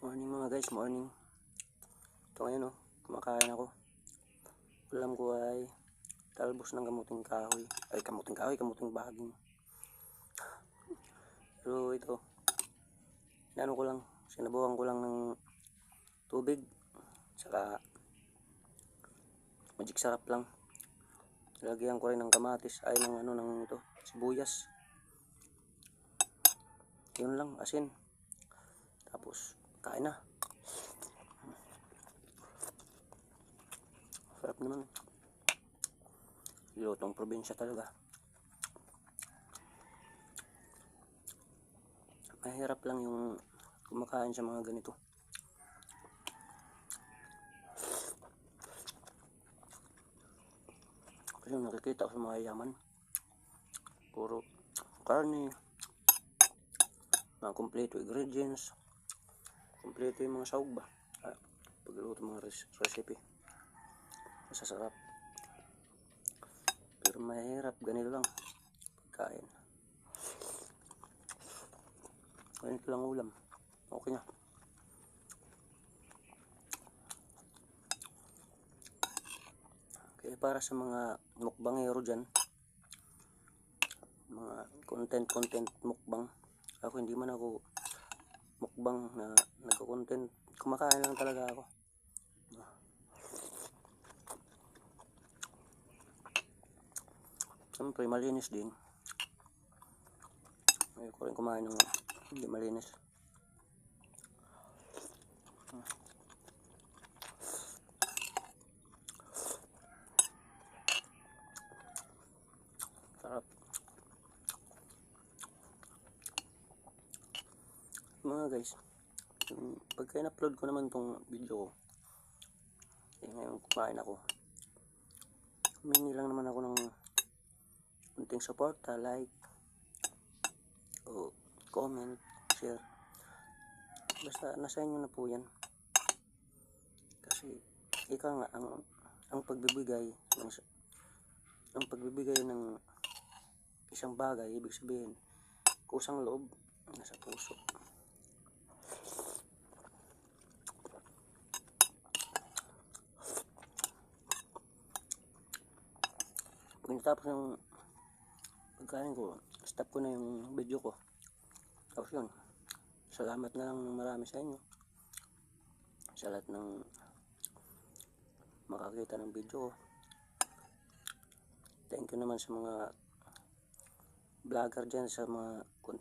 Morning mga guys, morning. Ito ngayon kumakain ako. Ulam ko ay talbos ng kamuting kahoy. Kamuting baging. Pero ito, sinabuhan ko lang ng tubig. Saka magic sarap lang. Lagyan ko rin ng kamatis, ng sibuyas. Yun lang, asin. Tapos, kain na. Sarap naman. Lutong probinsya talaga. Mahirap lang yung kumakain sa mga ganito. Kasi nakikita ko sa mga yaman, puro karne, mga kompleto ingredients, kompleto yung mga sahog ba. Pagluto mga recipe, masasarap. Pero mahirap, ganito lang pagkain. Ganito lang ulam, okay na. Kaya para sa mga mukbangero dyan, mga content mukbang, ako hindi man ako mukbang na nagko-content, kumakain lang talaga ako. Siyempre malinis din. Ayoko rin kumain ng hindi malinis. Sarap. Mga guys, pagka in-upload ko naman tong video ko, ngayon kumain ako, humingi lang naman ako ng kunting support, like o comment, share. Basta nasa inyo na po yan. Kasi ika nga ang pagbibigay ng isang bagay, ibig sabihin kusang loob nasa puso. Pagkatapos ng pagkain ko, stop ko na yung video ko. Tapos yun, salamat na lang marami sa inyo sa lahat ng makakita ng video ko. Thank you naman sa mga vlogger dyan, sa mga content